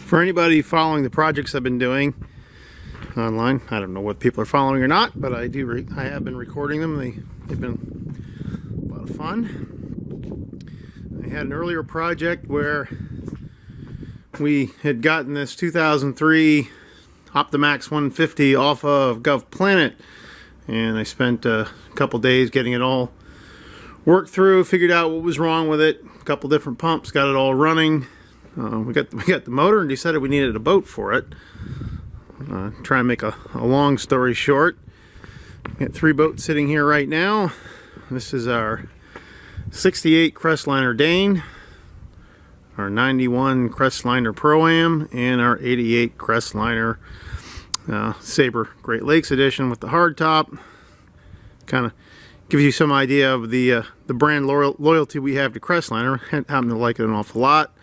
For anybody following the projects I've been doing online, I don't know what people are following or not, but I have been recording them. They've been a lot of fun. I had an earlier project where we had gotten this 2003 Optimax 150 off of GovPlanet, and I spent a couple days getting it all worked through, figured out what was wrong with it, a couple different pumps, got it all running. We got the motor and decided we needed a boat for it. Try and make a long story short. We got 3 boats sitting here right now. This is our 68 Crestliner Dane, our 91 Crestliner Pro-Am, and our 88 Crestliner Sabre Great Lakes Edition with the hard top. Kind of gives you some idea of the brand loyalty we have to Crestliner. Happen to like it an awful lot.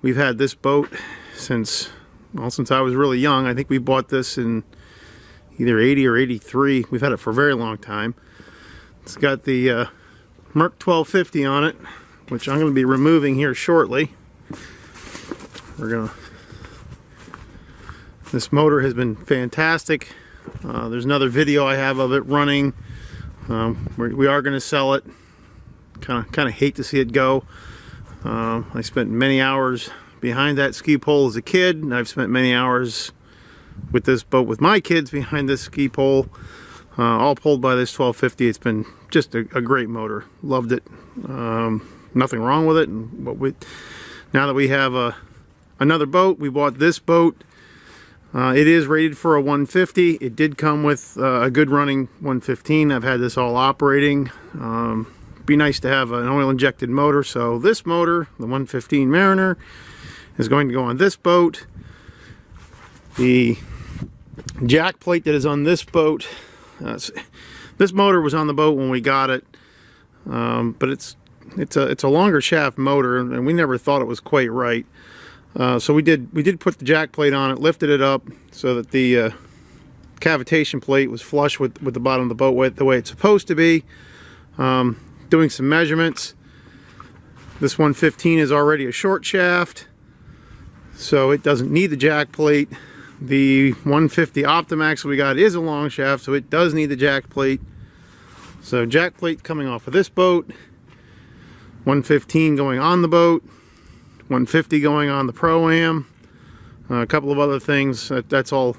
We've had this boat since I was really young. I think we bought this in either 80 or 83. We've had it for a very long time. It's got the Merc 1250 on it, which I'm going to be removing here shortly. This motor has been fantastic. There's another video I have of it running. We are going to sell it. Kind of hate to see it go. I spent many hours behind that ski pole as a kid, and I've spent many hours with this boat with my kids behind this ski pole, all pulled by this 1250. It's been just a great motor. Loved it. Nothing wrong with it. And now that we have another boat, we bought this boat. It is rated for a 150. It did come with a good running 115. I've had this all operating. Be nice to have an oil injected motor, so this motor, the 115 Mariner, is going to go on this boat. The jack plate that is on this boat, this motor was on the boat when we got it, but it's a longer shaft motor, and we never thought it was quite right. So we did put the jack plate on it, lifted it up so that the cavitation plate was flush with the bottom of the boat the way it's supposed to be. Doing some measurements, this 115 is already a short shaft, so it doesn't need the jack plate. The 150 Optimax we got is a long shaft, so it does need the jack plate. So jack plate coming off of this boat, 115 going on the boat, 150 going on the Pro-Am, a couple of other things. That's all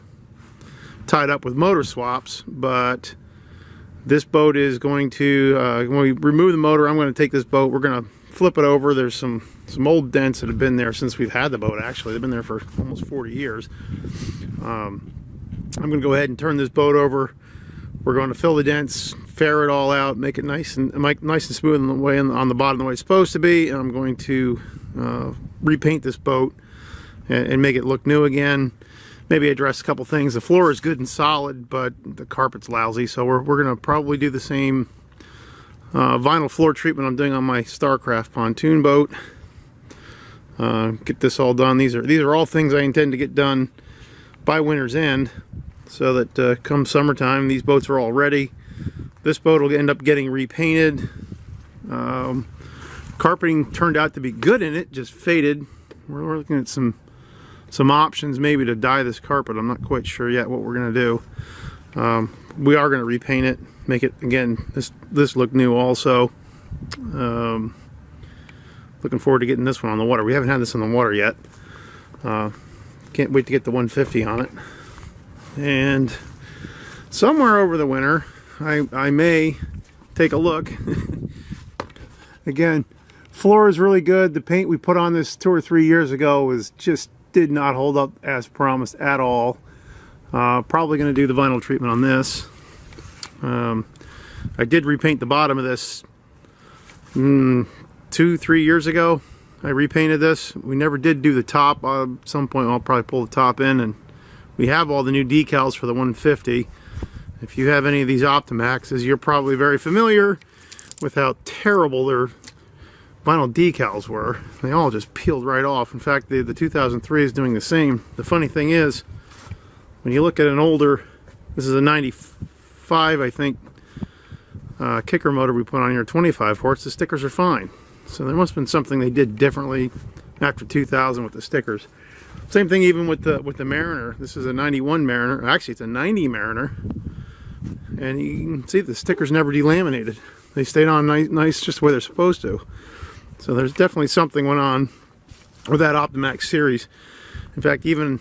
tied up with motor swaps, but this boat is going to, when we remove the motor, I'm going to take this boat, we're going to flip it over. There's some old dents that have been there since we've had the boat, actually. They've been there for almost 40 years. I'm going to go ahead and turn this boat over. We're going to fill the dents, fair it all out, make it nice and smooth on the way on the bottom the way it's supposed to be, and I'm going to repaint this boat and make it look new again. Maybe address a couple things. The floor is good and solid, but the carpet's lousy, so we're going to probably do the same vinyl floor treatment I'm doing on my Starcraft pontoon boat. Get this all done. These are all things I intend to get done by winter's end, so that come summertime these boats are all ready. This boat will end up getting repainted. Carpeting turned out to be good in it, just faded. We're looking at some options maybe to dye this carpet. I'm not quite sure yet what we're going to do. We are going to repaint it, make it, again, this look new also. Looking forward to getting this one on the water. We haven't had this on the water yet. Can't wait to get the 150 on it. And somewhere over the winter, I may take a look. Again, floor is really good. The paint we put on this 2 or 3 years ago did not hold up as promised at all. Probably going to do the vinyl treatment on this. I did repaint the bottom of this 2-3 years ago. I repainted this. We never did do the top. At some point I'll probably pull the top in, and we have all the new decals for the 150. If you have any of these Optimaxes, you're probably very familiar with how terrible their vinyl decals were. They all just peeled right off. In fact, the 2003 is doing the same. The funny thing is, when you look at an older, this is a 95, I think, kicker motor we put on here, 25 horse, the stickers are fine. So there must have been something they did differently after 2000 with the stickers. Same thing even with the Mariner. This is a 91 Mariner. Actually, it's a 90 Mariner. And you can see the stickers never delaminated. They stayed on nice just the way they're supposed to. So there's definitely something went on with that Optimax series. In fact, even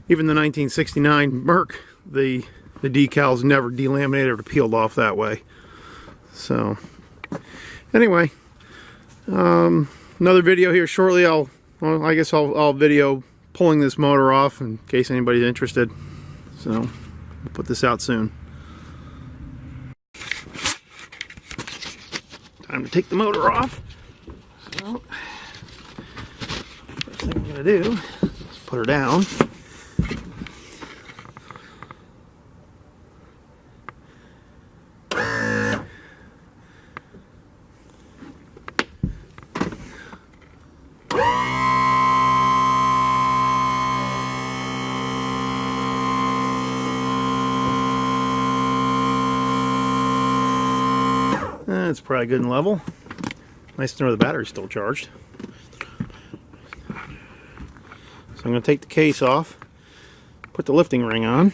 the 1969 Merc, the decals never delaminated or peeled off that way. So anyway, another video here shortly. I guess I'll video pulling this motor off in case anybody's interested. So I'll put this out soon. Time to take the motor off. So first thing I'm gonna do is put her down. It's probably good and level. Nice to know the battery's still charged. So I'm going to take the case off, put the lifting ring on.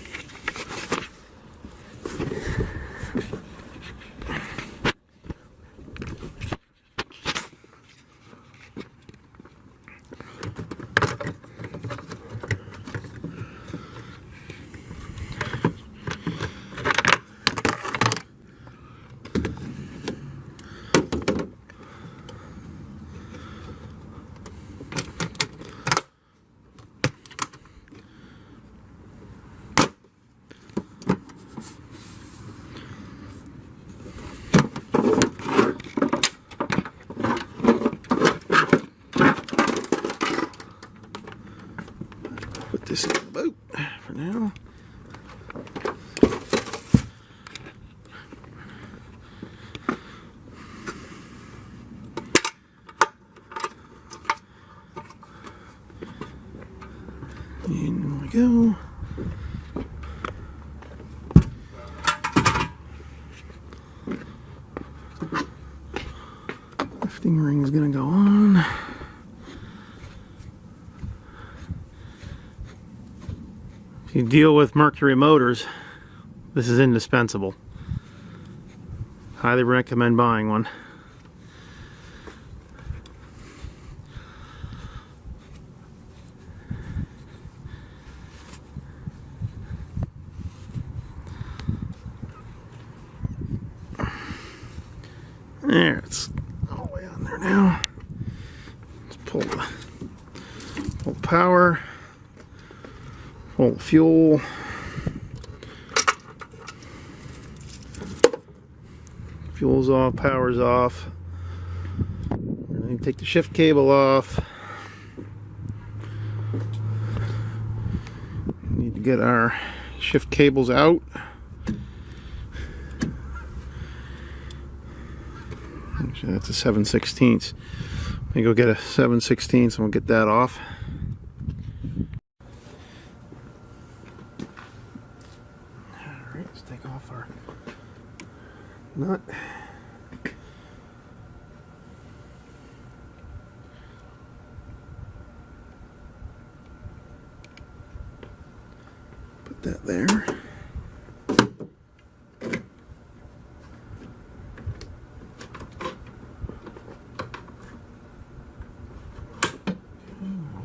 Put this in the boat for now. In we go. Lifting ring is going to go on. If you deal with Mercury motors, this is indispensable. Highly recommend buying one. There, it's all the way on there now. Let's pull the power, pull the fuel. Fuel's off, power's off. We're going to take the shift cable off. We need to get our shift cables out. Actually, that's a 7/16. Let me go get a 7/16 and we'll get that off. Alright, let's take off our nut. Put that there.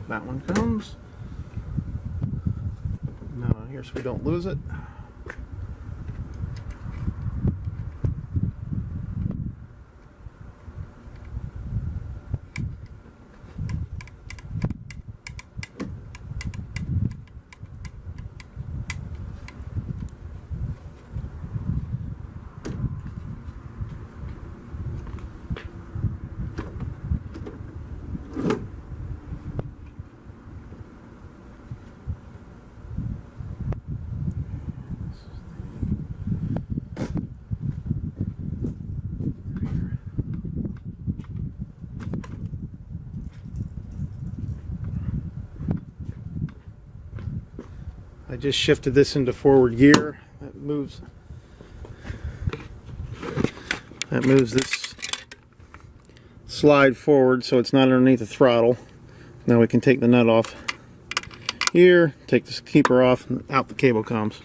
That one comes. Now here so we don't lose it. I just shifted this into forward gear. That moves this slide forward so it's not underneath the throttle. Now we can take the nut off here, take this keeper off, and out the cable comes.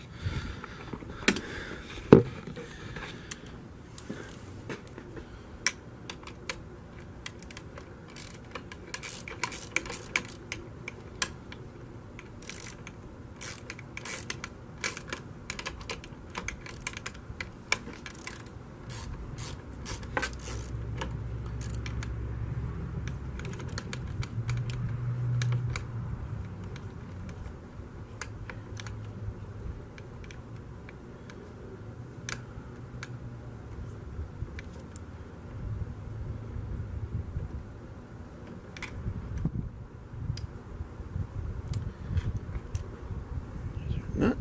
Nut.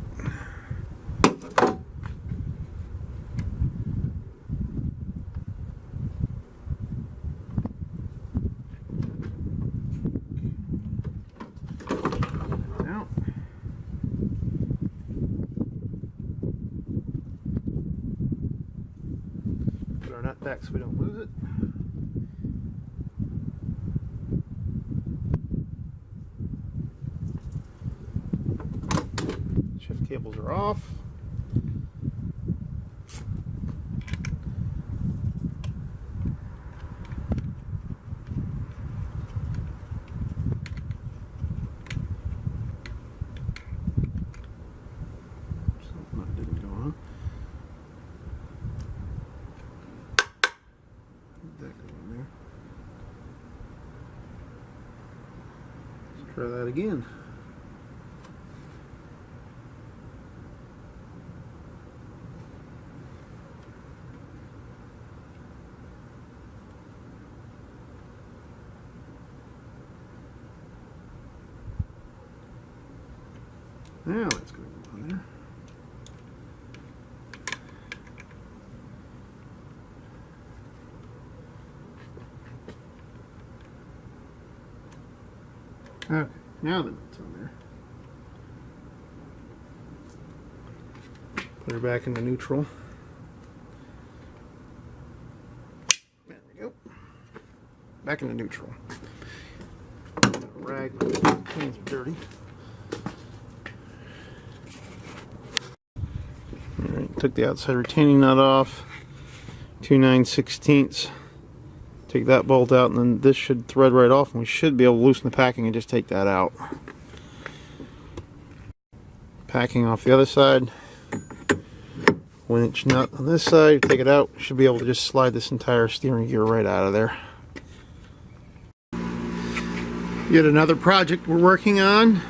Out. Put our nut back so we don't lose it. Shift cables are off. Something didn't go on. That go in there. Let's try that again. Now that's going to go on there. Okay, now the nut's on there. Put her back into neutral. There we go. Back into neutral. Rag, hands are dirty. Alright, took the outside retaining nut off. 2 9/16. Take that bolt out, and then this should thread right off, and we should be able to loosen the packing and just take that out. Packing off the other side. 1-inch nut on this side. Take it out. Should be able to just slide this entire steering gear right out of there. Yet another project we're working on.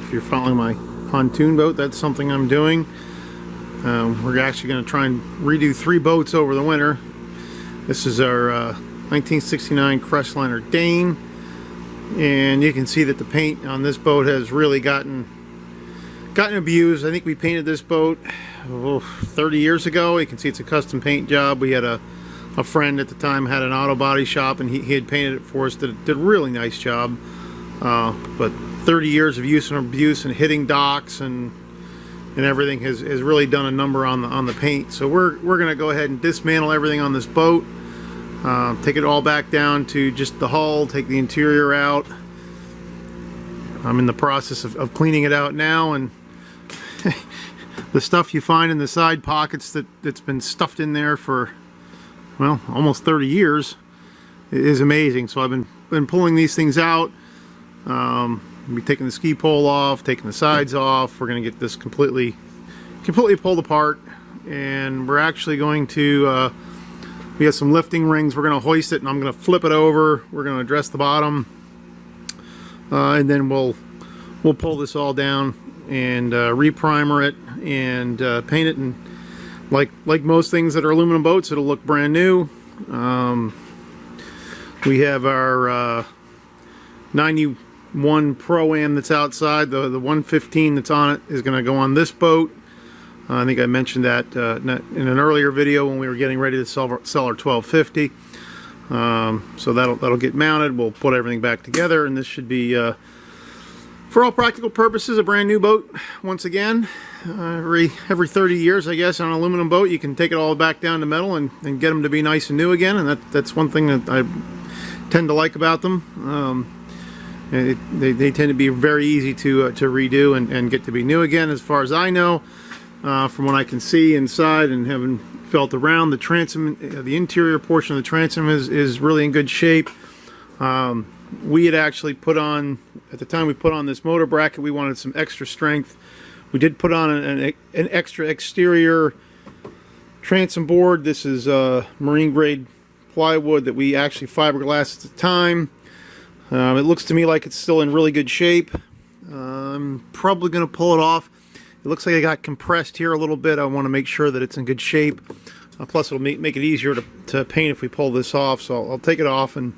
If you're following my pontoon boat, that's something I'm doing. We're actually going to try and redo 3 boats over the winter. This is our 1969 Crestliner Dane, and you can see that the paint on this boat has really gotten abused. I think we painted this boat 30 years ago. You can see it's a custom paint job. We had a friend at the time had an auto body shop, and he had painted it for us. Did a really nice job. But 30 years of use and abuse and hitting docks and everything has really done a number on the paint. So we're gonna go ahead and dismantle everything on this boat, take it all back down to just the hull, take the interior out. I'm in the process of cleaning it out now, and the stuff you find in the side pockets that's been stuffed in there for, well, almost 30 years is amazing. So I've been pulling these things out. We'll be taking the ski pole off, taking the sides off. We're going to get this completely pulled apart, and we're actually going to we got some lifting rings. We're going to hoist it, and I'm going to flip it over. We're going to address the bottom, and then we'll pull this all down and reprimer it and paint it, and like most things that are aluminum boats, it'll look brand new. We have our 91 Pro-Am that's outside. The 115 that's on it is going to go on this boat. I think I mentioned that in an earlier video when we were getting ready to sell our 1250. So that'll get mounted. We'll put everything back together, and this should be, for all practical purposes, a brand new boat. Once again, every 30 years, I guess, on an aluminum boat, you can take it all back down to metal and get them to be nice and new again. And that's one thing that I tend to like about them. They tend to be very easy to redo and get to be new again, as far as I know, from what I can see inside and having felt around. The transom, the interior portion of the transom is really in good shape. We had actually put on, at the time we put on this motor bracket, we wanted some extra strength. We did put on an extra exterior transom board. This is marine grade plywood that we actually fiberglassed at the time. It looks to me like it's still in really good shape. I'm probably going to pull it off. It looks like it got compressed here a little bit. I want to make sure that it's in good shape. Plus it'll make it easier to paint if we pull this off. So I'll take it off and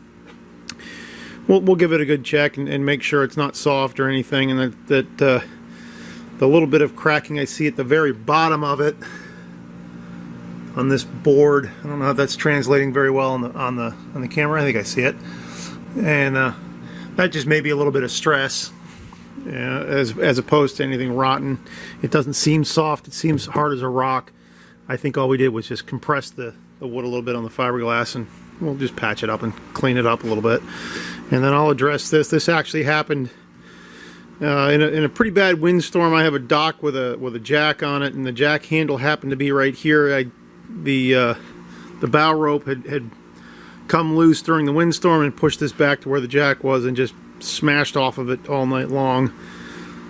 we'll give it a good check and make sure it's not soft or anything, and that the little bit of cracking I see at the very bottom of it on this board, I don't know if that's translating very well on the camera. I think I see it, and that just may be a little bit of stress, as opposed to anything rotten. It doesn't seem soft. It seems hard as a rock. I think all we did was just compress the wood a little bit on the fiberglass, and we'll just patch it up and clean it up a little bit. And then I'll address this. This actually happened in a pretty bad windstorm. I have a dock with a jack on it, and the jack handle happened to be right here. The bow rope had come loose during the windstorm and pushed this back to where the jack was and just smashed off of it all night long.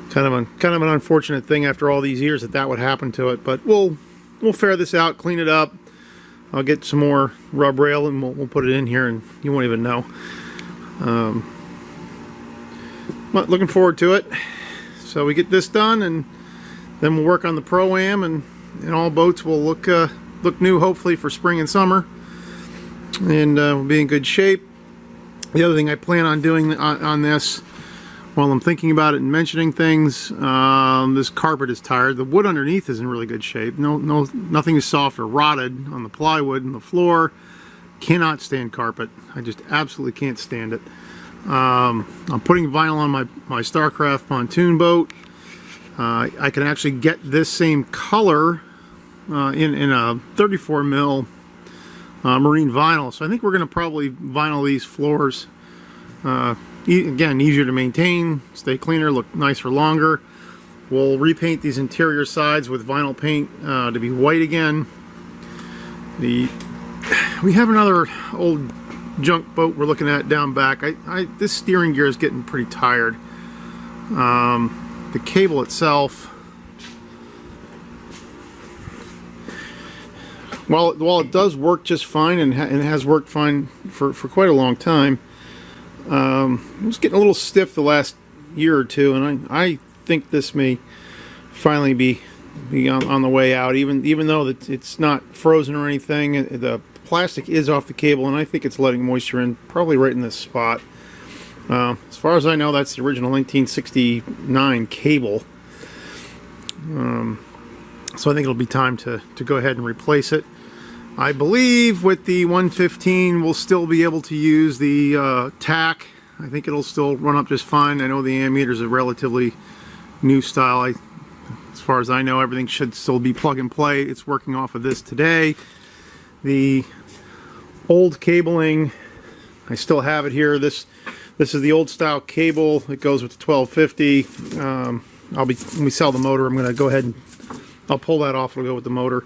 Kind of an unfortunate thing after all these years that would happen to it, but we'll fare this out, clean it up. I'll get some more rub rail and we'll put it in here, and you won't even know. But looking forward to it. So we get this done, and then we'll work on the Pro-Am, and all boats will look new, hopefully, for spring and summer, and we'll be in good shape. The other thing I plan on doing on this, while I'm thinking about it and mentioning things, this carpet is tired. The wood underneath is in really good shape. Nothing is soft or rotted on the plywood and the floor. Cannot stand carpet. I just absolutely can't stand it. I'm putting vinyl on my Starcraft pontoon boat. I can actually get this same color in a 34 mil marine vinyl. So I think we're going to probably vinyl these floors. Again, easier to maintain, stay cleaner, look nicer longer. We'll repaint these interior sides with vinyl paint to be white again. We have another old junk boat we're looking at down back. This steering gear is getting pretty tired. The cable itself, while it does work just fine and has worked fine for quite a long time, it was getting a little stiff the last year or two, and I think this may finally be on the way out, even though it's not frozen or anything. The plastic is off the cable, and I think it's letting moisture in probably right in this spot. As far as I know, that's the original 1969 cable. So I think it'll be time to go ahead and replace it. I believe with the 115 we'll still be able to use the tack. I think it'll still run up just fine. I know the ammeter is a relatively new style. As far as I know, everything should still be plug and play. It's working off of this today. The old cabling, I still have it here. This is the old style cable. It goes with the 1250. When we sell the motor, I'm going to go ahead and I'll pull that off. It'll go with the motor.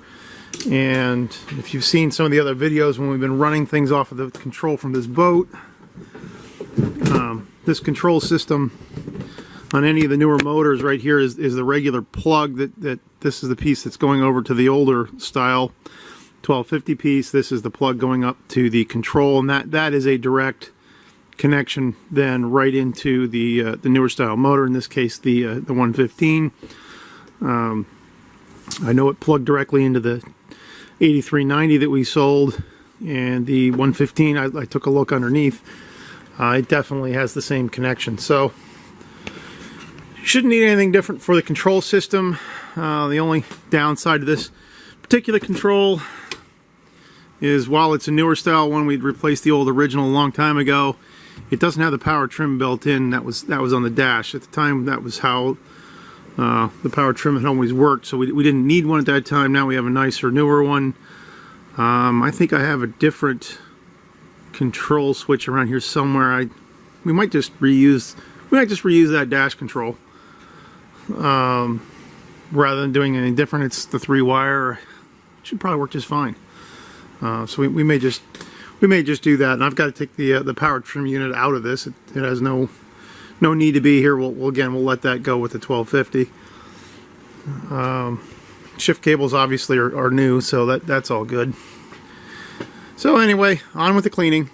And if you've seen some of the other videos when we've been running things off of the control from this boat, this control system on any of the newer motors right here is the regular plug. That this is the piece that's going over to the older style 1250 piece. This is the plug going up to the control, and that is a direct connection then right into the newer style motor, in this case the 115. I know it plugged directly into the 8390 that we sold, and the 115 I took a look underneath. It definitely has the same connection, so shouldn't need anything different for the control system. The only downside to this particular control is, while it's a newer style one, we'd replaced the old original a long time ago, it doesn't have the power trim built in. That was on the dash at the time. That was how the power trim had always worked, so we didn't need one at that time. Now we have a nicer, newer one. I think I have a different control switch around here somewhere. we might just reuse that dash control rather than doing anything different. It's the 3-wire. It should probably work just fine. So we may just do that. And I've got to take the power trim unit out of this. It has no need to be here. We'll let that go with the 1250. Shift cables obviously are new, so that's all good. So anyway, on with the cleaning.